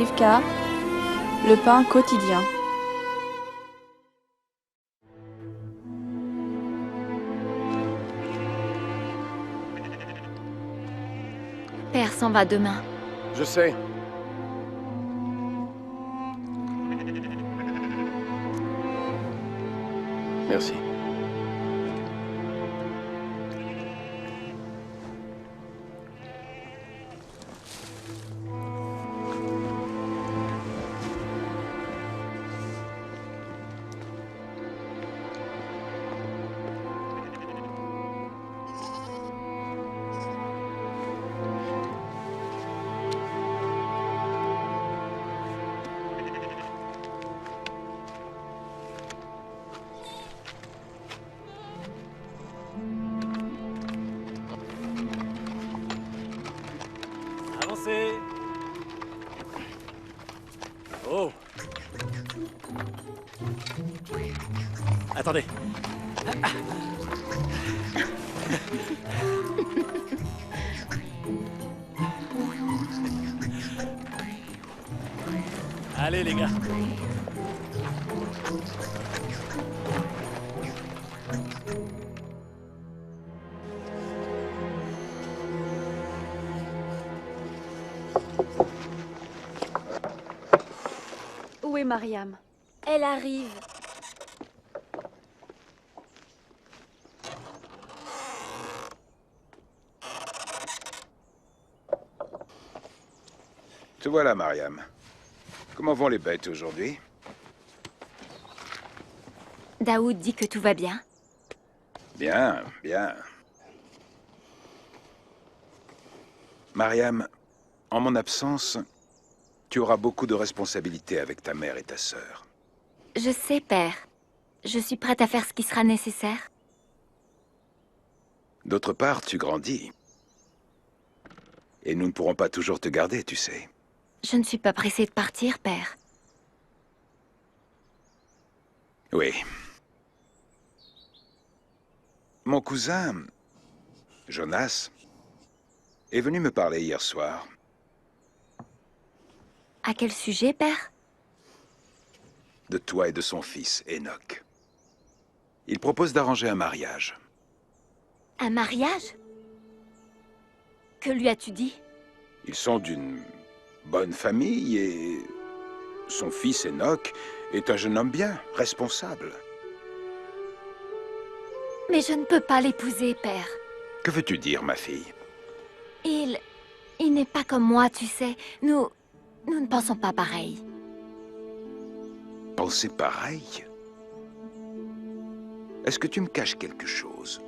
Rivka, le pain quotidien. Père s'en va demain. Je sais. Merci. Avancez. Oh. Attendez. Allez les gars. Où est Mariam? Elle arrive. Te voilà, Mariam. Comment vont les bêtes aujourd'hui? Daoud dit que tout va bien. Bien, bien. Mariam, en mon absence, tu auras beaucoup de responsabilités avec ta mère et ta sœur. Je sais, père. Je suis prête à faire ce qui sera nécessaire. D'autre part, tu grandis. Et nous ne pourrons pas toujours te garder, tu sais. Je ne suis pas pressée de partir, père. Oui. Mon cousin, Jonas, est venu me parler hier soir. À quel sujet, père? De toi et de son fils, Enoch. Il propose d'arranger un mariage. Un mariage? Que lui as-tu dit? Ils sont d'une bonne famille et son fils Enoch est un jeune homme bien, responsable. Mais je ne peux pas l'épouser, père. Que veux-tu dire, ma fille? Il n'est pas comme moi, tu sais. Nous ne pensons pas pareil. Penser pareil? Est-ce que tu me caches quelque chose?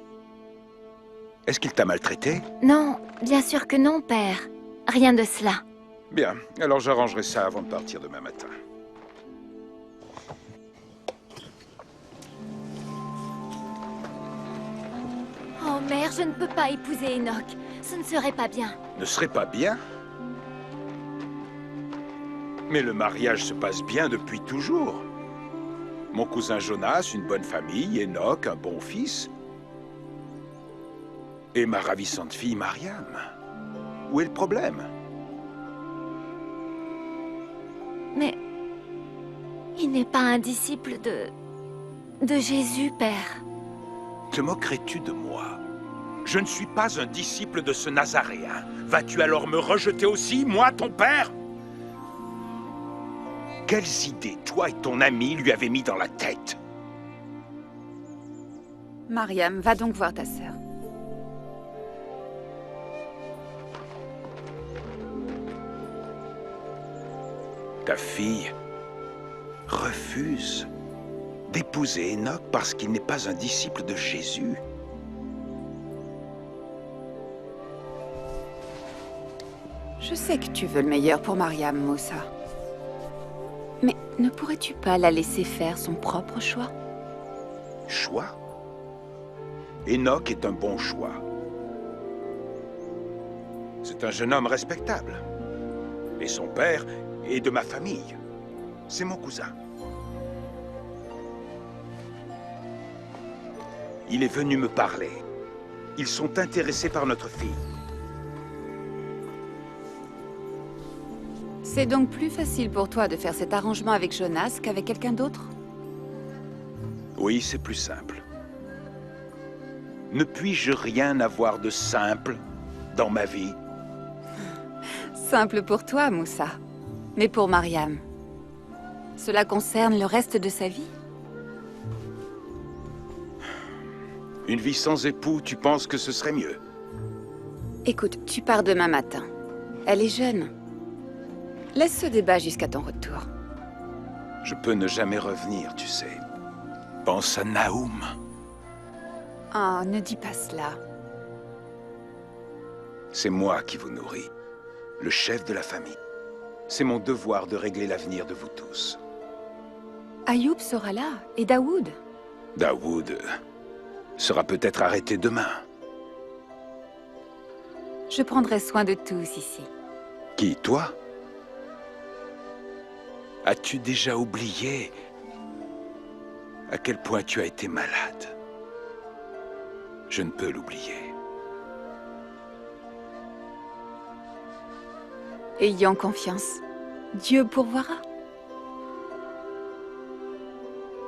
Est-ce qu'il t'a maltraité? Non, bien sûr que non, père. Rien de cela. Bien, alors j'arrangerai ça avant de partir demain matin. Oh mère, je ne peux pas épouser Enoch. Ce ne serait pas bien. Ne serait pas bien? Mais le mariage se passe bien depuis toujours. Mon cousin Jonas, une bonne famille, Enoch, un bon fils. Et ma ravissante fille Mariam. Où est le problème? Mais il n'est pas un disciple de Jésus, père. Te moquerais-tu de moi? Je ne suis pas un disciple de ce Nazaréen. Vas-tu alors me rejeter aussi, moi, ton père? Quelles idées, toi et ton ami, lui avez mis dans la tête? Mariam, va donc voir ta sœur. Ta fille refuse d'épouser Enoch parce qu'il n'est pas un disciple de Jésus. Je sais que tu veux le meilleur pour Mariam, Moussa. Mais ne pourrais-tu pas la laisser faire son propre choix? Choix? Enoch est un bon choix. C'est un jeune homme respectable. Et son père est de ma famille. C'est mon cousin. Il est venu me parler. Ils sont intéressés par notre fille. C'est donc plus facile pour toi de faire cet arrangement avec Jonas qu'avec quelqu'un d'autre? Oui, c'est plus simple. Ne puis-je rien avoir de simple dans ma vie? Simple pour toi, Moussa. Mais pour Mariam, cela concerne le reste de sa vie? Une vie sans époux, tu penses que ce serait mieux? Écoute, tu pars demain matin. Elle est jeune. Laisse ce débat jusqu'à ton retour. Je peux ne jamais revenir, tu sais. Pense à Naoum. Oh, ne dis pas cela. C'est moi qui vous nourris, le chef de la famille. C'est mon devoir de régler l'avenir de vous tous. Ayoub sera là, et Daoud. Daoud sera peut-être arrêté demain. Je prendrai soin de tous ici. Qui, toi? As-tu déjà oublié à quel point tu as été malade? Je ne peux l'oublier. Ayons confiance. Dieu pourvoira.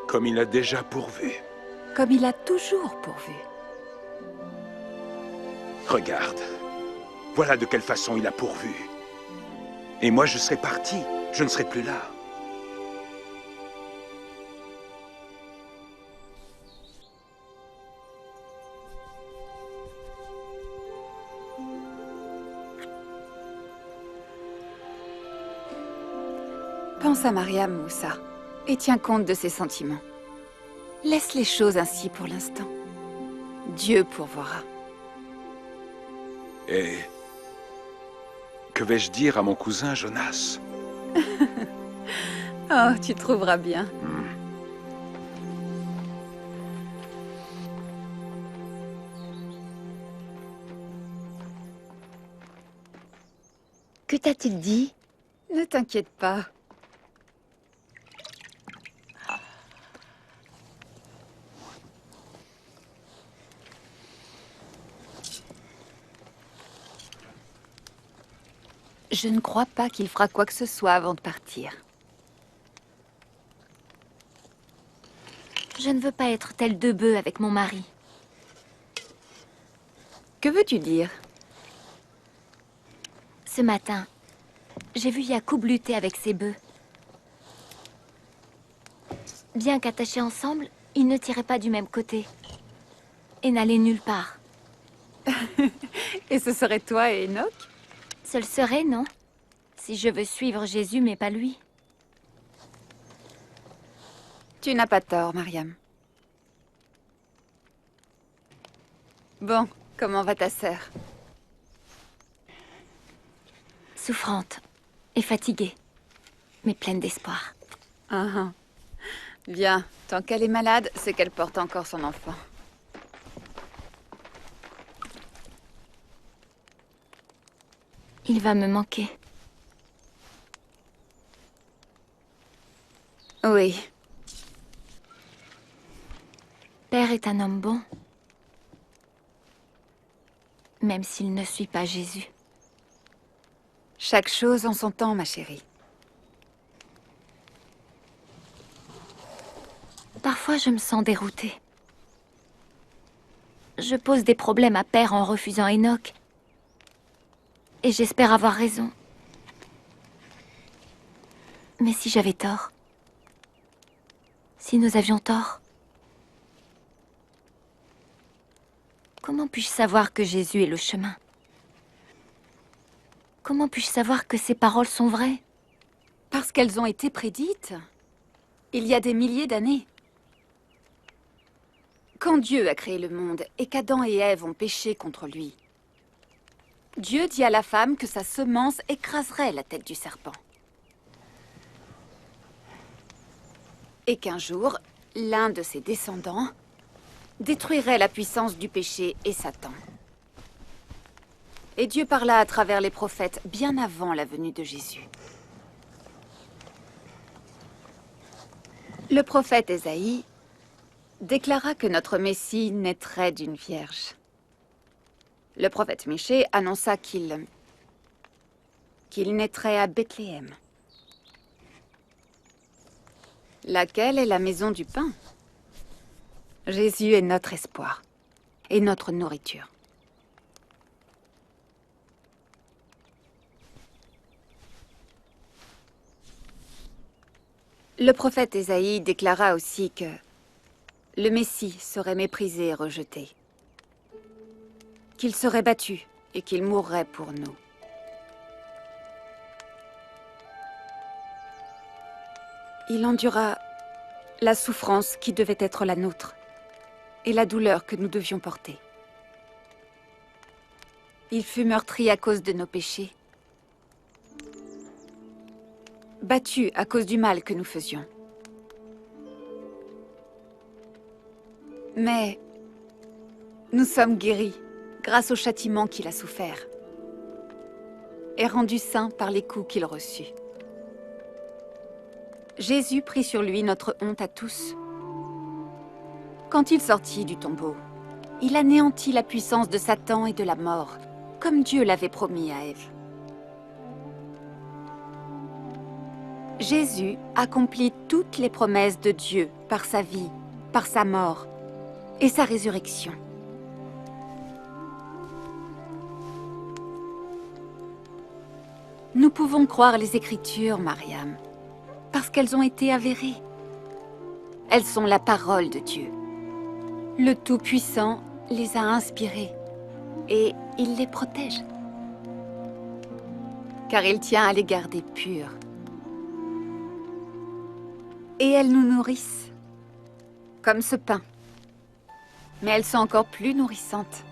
Comme il a déjà pourvu. Comme il a toujours pourvu. Regarde. Voilà de quelle façon il a pourvu. Et moi, je serai parti. Je ne serai plus là. Pense à Mariam, Moussa, et tiens compte de ses sentiments. Laisse les choses ainsi pour l'instant. Dieu pourvoira. Et que vais-je dire à mon cousin Jonas? Oh, tu trouveras bien. Que t'a-t-il dit? Ne t'inquiète pas. Je ne crois pas qu'il fera quoi que ce soit avant de partir. Je ne veux pas être telle deux bœufs avec mon mari. Que veux-tu dire? Ce matin, j'ai vu Yacoub lutter avec ses bœufs. Bien qu'attachés ensemble, ils ne tiraient pas du même côté. Et n'allaient nulle part. Et ce serait toi et Enoch? Ce le serait, non? Si je veux suivre Jésus, mais pas lui. Tu n'as pas tort, Mariam. Bon, comment va ta sœur? Souffrante et fatiguée, mais pleine d'espoir. Ah, ah. Bien, tant qu'elle est malade, c'est qu'elle porte encore son enfant. Il va me manquer. Oui. Père est un homme bon, même s'il ne suit pas Jésus. Chaque chose en son temps, ma chérie. Parfois, je me sens déroutée. Je pose des problèmes à Père en refusant Enoch. Et j'espère avoir raison. Mais si j'avais tort? Si nous avions tort? Comment puis-je savoir que Jésus est le chemin? Comment puis-je savoir que ces paroles sont vraies? Parce qu'elles ont été prédites. Il y a des milliers d'années. Quand Dieu a créé le monde et qu'Adam et Ève ont péché contre lui, Dieu dit à la femme que sa semence écraserait la tête du serpent. Et qu'un jour, l'un de ses descendants détruirait la puissance du péché et Satan. Et Dieu parla à travers les prophètes bien avant la venue de Jésus. Le prophète Ésaïe déclara que notre Messie naîtrait d'une vierge. Le prophète Michée annonça qu'il qu'il naîtrait à Bethléem. Laquelle est la maison du pain? Jésus est notre espoir et notre nourriture. Le prophète Ésaïe déclara aussi que le Messie serait méprisé et rejeté, qu'il serait battu et qu'il mourrait pour nous. Il endura la souffrance qui devait être la nôtre et la douleur que nous devions porter. Il fut meurtri à cause de nos péchés, battu à cause du mal que nous faisions. Mais nous sommes guéris grâce au châtiment qu'il a souffert et rendus saints par les coups qu'il reçut. Jésus prit sur lui notre honte à tous. Quand il sortit du tombeau, il anéantit la puissance de Satan et de la mort, comme Dieu l'avait promis à Ève. Jésus accomplit toutes les promesses de Dieu par sa vie, par sa mort et sa résurrection. Nous pouvons croire les Écritures, Mariam, parce qu'elles ont été avérées. Elles sont la parole de Dieu. Le Tout-Puissant les a inspirées et il les protège, car il tient à les garder pures. Et elles nous nourrissent, comme ce pain. Mais elles sont encore plus nourrissantes.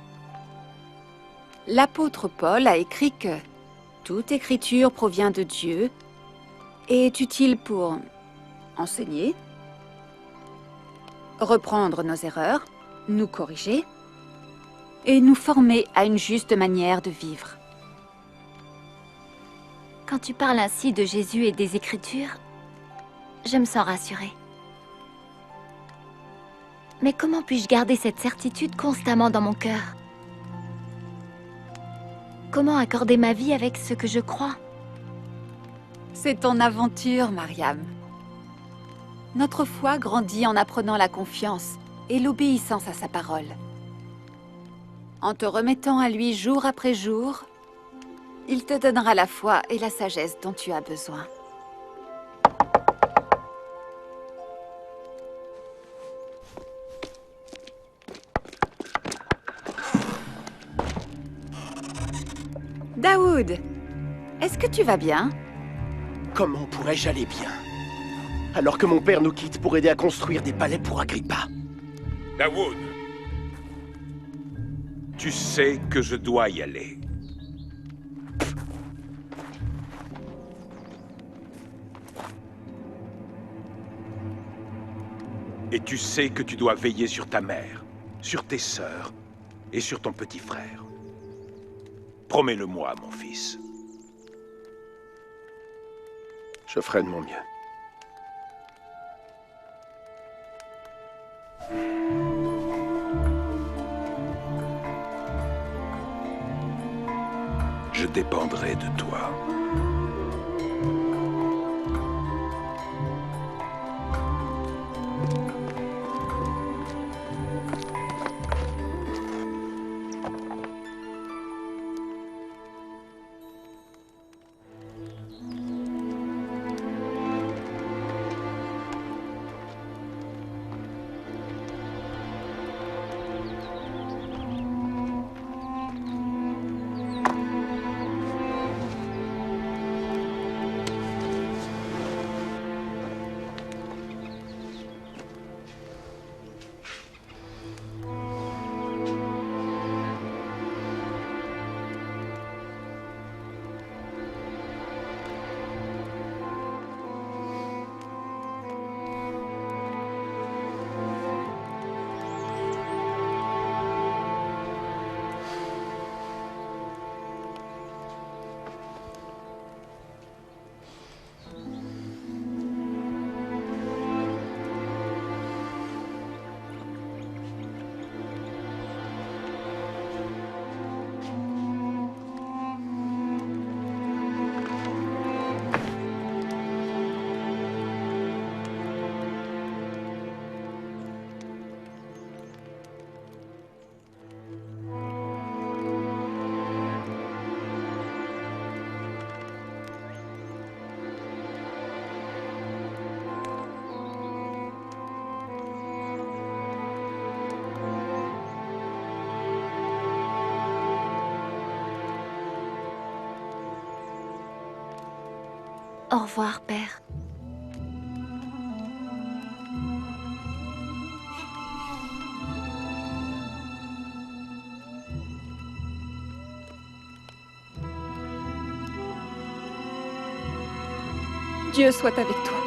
L'apôtre Paul a écrit que toute écriture provient de Dieu et est utile pour enseigner, reprendre nos erreurs, nous corriger et nous former à une juste manière de vivre. Quand tu parles ainsi de Jésus et des Écritures, je me sens rassurée. Mais comment puis-je garder cette certitude constamment dans mon cœur? Comment accorder ma vie avec ce que je crois? C'est ton aventure, Mariam. Notre foi grandit en apprenant la confiance et l'obéissance à sa parole. En te remettant à lui jour après jour, il te donnera la foi et la sagesse dont tu as besoin. Daoud, est-ce que tu vas bien? Comment pourrais-je aller bien? Alors que mon père nous quitte pour aider à construire des palais pour Agrippa. Daoud, tu sais que je dois y aller. Et tu sais que tu dois veiller sur ta mère, sur tes sœurs et sur ton petit frère. Promets-le-moi, mon fils. Je ferai de mon mieux. Je dépendrai de toi. Au revoir, père. Dieu soit avec toi.